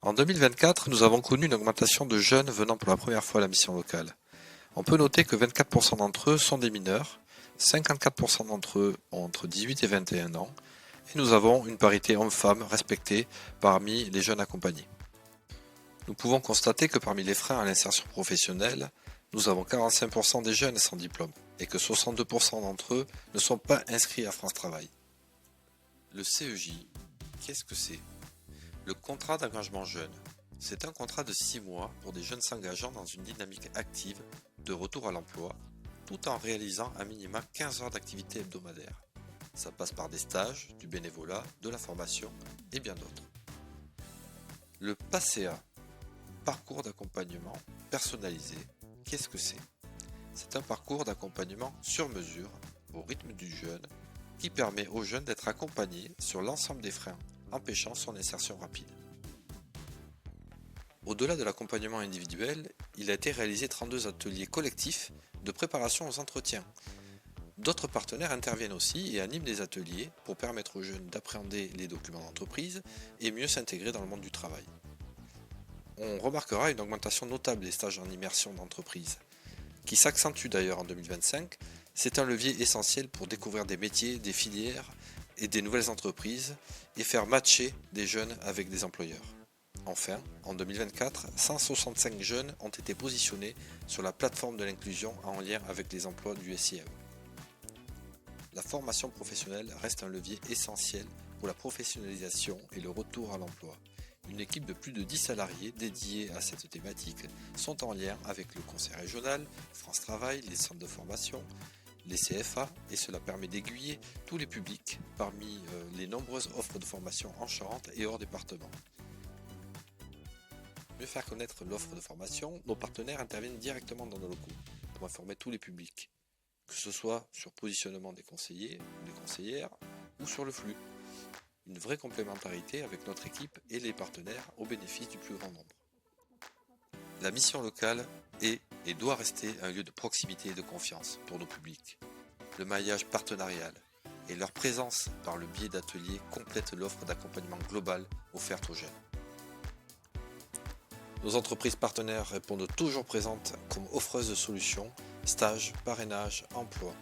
En 2024, nous avons connu une augmentation de jeunes venant pour la première fois à la mission locale. On peut noter que 24% d'entre eux sont des mineurs, 54% d'entre eux ont entre 18 et 21 ans, et nous avons une parité homme-femme respectée parmi les jeunes accompagnés. Nous pouvons constater que parmi les freins à l'insertion professionnelle, nous avons 45% des jeunes sans diplôme, et que 62% d'entre eux ne sont pas inscrits à France Travail. Le CEJ, qu'est-ce que c'est ? Le contrat d'engagement jeune. C'est un contrat de 6 mois pour des jeunes s'engageant dans une dynamique active de retour à l'emploi, tout en réalisant à minima 15 heures d'activité hebdomadaire. Ça passe par des stages, du bénévolat, de la formation et bien d'autres. Le PACEA, parcours d'accompagnement personnalisé, qu'est-ce que c'est ? C'est un parcours d'accompagnement sur mesure, au rythme du jeune, qui permet aux jeunes d'être accompagnés sur l'ensemble des freins, empêchant son insertion rapide. Au-delà de l'accompagnement individuel, il a été réalisé 32 ateliers collectifs de préparation aux entretiens. D'autres partenaires interviennent aussi et animent des ateliers pour permettre aux jeunes d'appréhender les documents d'entreprise et mieux s'intégrer dans le monde du travail. On remarquera une augmentation notable des stages en immersion d'entreprise, qui s'accentue d'ailleurs en 2025. C'est un levier essentiel pour découvrir des métiers, des filières et des nouvelles entreprises et faire matcher des jeunes avec des employeurs. Enfin, en 2024, 165 jeunes ont été positionnés sur la plateforme de l'inclusion en lien avec les emplois du SIAE. La formation professionnelle reste un levier essentiel pour la professionnalisation et le retour à l'emploi. Une équipe de plus de 10 salariés dédiés à cette thématique sont en lien avec le conseil régional, France Travail, les centres de formation, les CFA, et cela permet d'aiguiller tous les publics parmi les nombreuses offres de formation en Charente et hors département. Mieux faire connaître l'offre de formation, nos partenaires interviennent directement dans nos locaux pour informer tous les publics, que ce soit sur positionnement des conseillers ou des conseillères ou sur le flux. Une vraie complémentarité avec notre équipe et les partenaires au bénéfice du plus grand nombre. La mission locale est et doit rester un lieu de proximité et de confiance pour nos publics. Le maillage partenarial et leur présence par le biais d'ateliers complètent l'offre d'accompagnement global offerte aux jeunes. Nos entreprises partenaires répondent toujours présentes comme offreuses de solutions, stages, parrainage, emploi.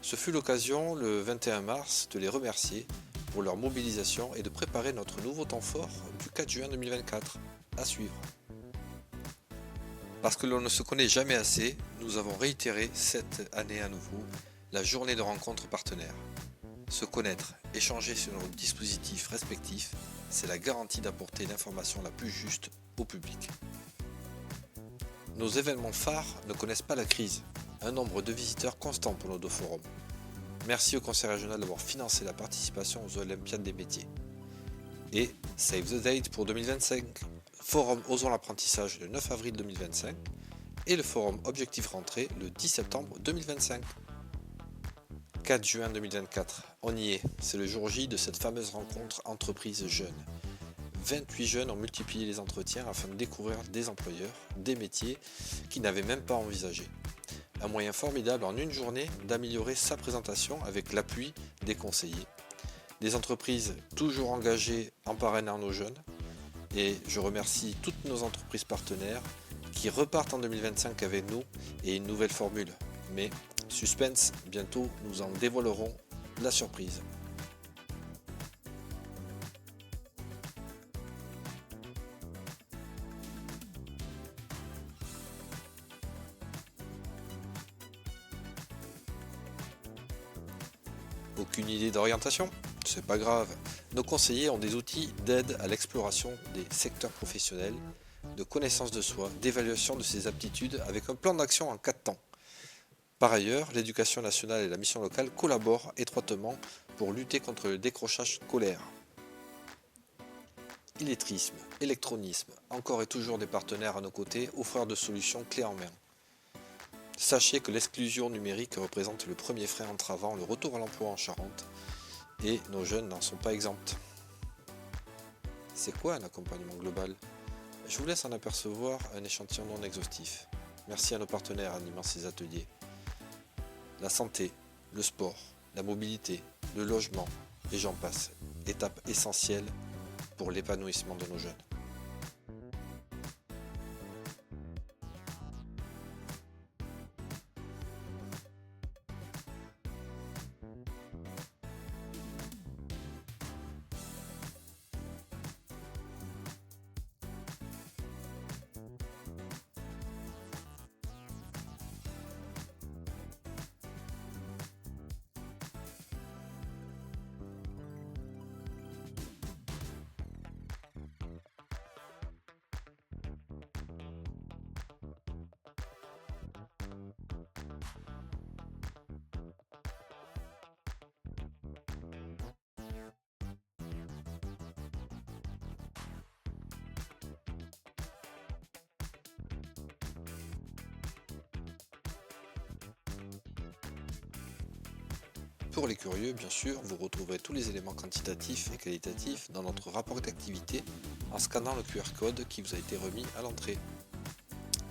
Ce fut l'occasion, le 21 mars, de les remercier pour leur mobilisation et de préparer notre nouveau temps fort du 4 juin 2024, à suivre. Parce que l'on ne se connaît jamais assez, nous avons réitéré cette année à nouveau la journée de rencontre partenaire. Se connaître, échanger sur nos dispositifs respectifs, c'est la garantie d'apporter l'information la plus juste au public. Nos événements phares ne connaissent pas la crise, un nombre de visiteurs constant pour nos deux forums. Merci au conseil régional d'avoir financé la participation aux Olympiades des métiers. Et Save the Date pour 2025, forum Osons l'apprentissage le 9 avril 2025 et le forum Objectif Rentrée le 10 septembre 2025. 4 juin 2024, on y est, c'est le jour J de cette fameuse rencontre entreprise jeune. 28 jeunes ont multiplié les entretiens afin de découvrir des employeurs, des métiers qu'ils n'avaient même pas envisagés. Un moyen formidable en une journée d'améliorer sa présentation avec l'appui des conseillers. Des entreprises toujours engagées en parrainant nos jeunes. Et je remercie toutes nos entreprises partenaires qui repartent en 2025 avec nous et une nouvelle formule. Mais suspense, bientôt nous en dévoilerons la surprise. Aucune idée d'orientation ? C'est pas grave. Nos conseillers ont des outils d'aide à l'exploration des secteurs professionnels, de connaissance de soi, d'évaluation de ses aptitudes avec un plan d'action en 4 temps. Par ailleurs, l'éducation nationale et la mission locale collaborent étroitement pour lutter contre le décrochage scolaire. Illettrisme, électronisme, encore et toujours des partenaires à nos côtés, offreurs de solutions clés en main. Sachez que l'exclusion numérique représente le premier frein entravant le retour à l'emploi en Charente et nos jeunes n'en sont pas exempts. C'est quoi un accompagnement global ? Je vous laisse en apercevoir un échantillon non exhaustif. Merci à nos partenaires animant ces ateliers. La santé, le sport, la mobilité, le logement, et j'en passe. Étape essentielle pour l'épanouissement de nos jeunes. Pour les curieux, bien sûr, vous retrouverez tous les éléments quantitatifs et qualitatifs dans notre rapport d'activité en scannant le QR code qui vous a été remis à l'entrée.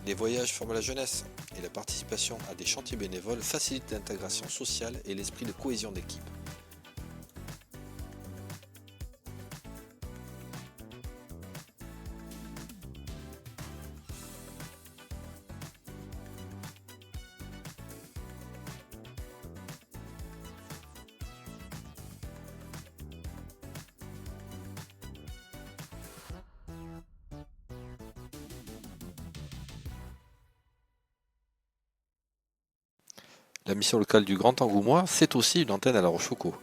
Les voyages forment la jeunesse et la participation à des chantiers bénévoles facilite l'intégration sociale et l'esprit de cohésion d'équipe. La mission locale du Grand Angoumois, c'est aussi une antenne à La Rochefoucauld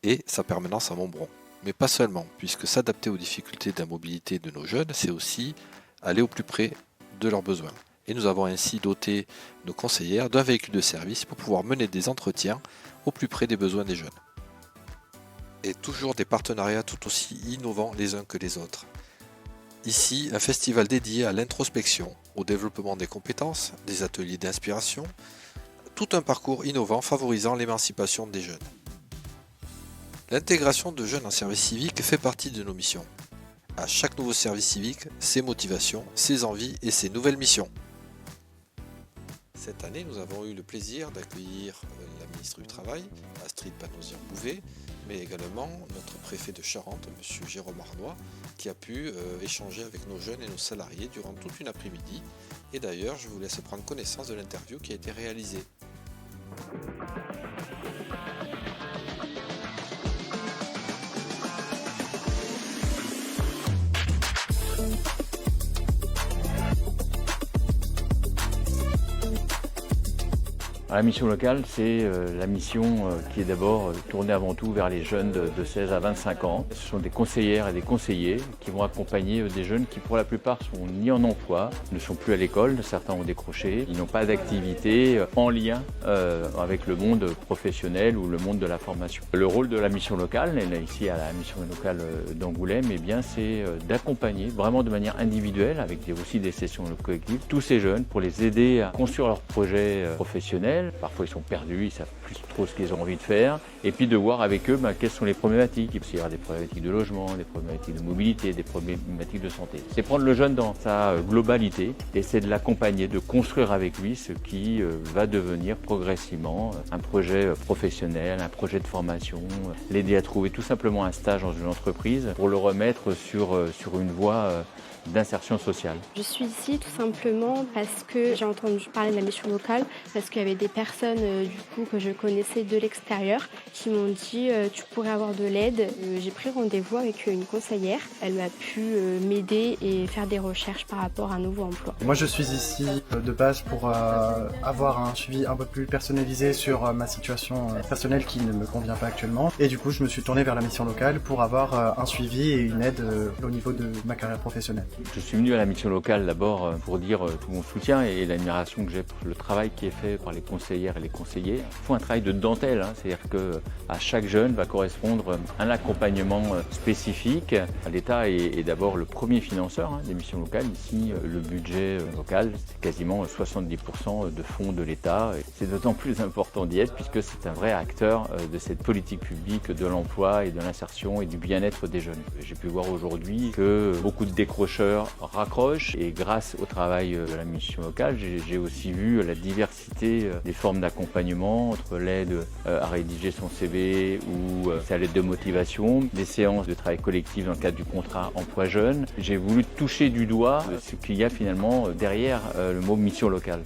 et sa permanence à Montbron. Mais pas seulement, puisque s'adapter aux difficultés de la mobilité de nos jeunes, c'est aussi aller au plus près de leurs besoins. Et nous avons ainsi doté nos conseillères d'un véhicule de service pour pouvoir mener des entretiens au plus près des besoins des jeunes. Et toujours des partenariats tout aussi innovants les uns que les autres. Ici, un festival dédié à l'introspection, au développement des compétences, des ateliers d'inspiration, tout un parcours innovant favorisant l'émancipation des jeunes. L'intégration de jeunes en service civique fait partie de nos missions. À chaque nouveau service civique, ses motivations, ses envies et ses nouvelles missions. Cette année, nous avons eu le plaisir d'accueillir la ministre du Travail, Astrid Panosyan-Bouvet, mais également notre préfet de Charente, M. Jérôme Arnois, qui a pu échanger avec nos jeunes et nos salariés durant toute une après-midi. Et d'ailleurs, je vous laisse prendre connaissance de l'interview qui a été réalisée. La mission locale, c'est la mission qui est d'abord tournée avant tout vers les jeunes de 16 à 25 ans. Ce sont des conseillères et des conseillers qui vont accompagner des jeunes qui pour la plupart sont ni en emploi, ne sont plus à l'école, certains ont décroché, ils n'ont pas d'activité en lien avec le monde professionnel ou le monde de la formation. Le rôle de la mission locale, ici à la mission locale d'Angoulême, eh bien, c'est d'accompagner vraiment de manière individuelle, avec aussi des sessions collectives, tous ces jeunes pour les aider à construire leur projet professionnel. Parfois ils sont perdus, ils ne savent plus trop ce qu'ils ont envie de faire. Et puis de voir avec eux quelles sont les problématiques. Il peut y avoir des problématiques de logement, des problématiques de mobilité, des problématiques de santé. C'est prendre le jeune dans sa globalité et c'est de l'accompagner, de construire avec lui ce qui va devenir progressivement un projet professionnel, un projet de formation, l'aider à trouver tout simplement un stage dans une entreprise pour le remettre sur une voie d'insertion sociale. Je suis ici tout simplement parce que j'ai entendu parler de la mission locale, parce qu'il y avait des personnes du coup que je connaissais de l'extérieur qui m'ont dit tu pourrais avoir de l'aide. J'ai pris rendez-vous avec une conseillère. Elle m'a pu m'aider et faire des recherches par rapport à un nouveau emploi. Moi je suis ici de base pour avoir un suivi un peu plus personnalisé sur ma situation personnelle qui ne me convient pas actuellement. Et du coup je me suis tourné vers la mission locale pour avoir un suivi et une aide au niveau de ma carrière professionnelle. Je suis venu à la mission locale d'abord pour dire tout mon soutien et l'admiration que j'ai pour le travail qui est fait par les conseillères et les conseillers. Il faut un travail de dentelle, c'est-à-dire qu'à chaque jeune va correspondre un accompagnement spécifique. L'État est d'abord le premier financeur des missions locales. Ici, le budget local, c'est quasiment 70% de fonds de l'État. C'est d'autant plus important d'y être puisque c'est un vrai acteur de cette politique publique de l'emploi et de l'insertion et du bien-être des jeunes. J'ai pu voir aujourd'hui que beaucoup de décrocheurs raccrochent et grâce au travail de la mission locale, j'ai aussi vu la diversité des formes d'accompagnement entre l'aide à rédiger son CV ou sa lettre de motivation, des séances de travail collectif dans le cadre du contrat emploi jeune. J'ai voulu toucher du doigt ce qu'il y a finalement derrière le mot mission locale.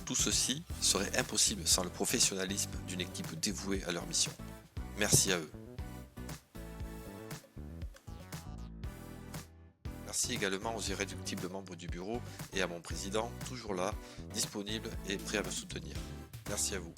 Tout ceci serait impossible sans le professionnalisme d'une équipe dévouée à leur mission. Merci à eux. Merci. Merci également aux irréductibles membres du bureau et à mon président, toujours là, disponible et prêt à me soutenir. Merci à vous.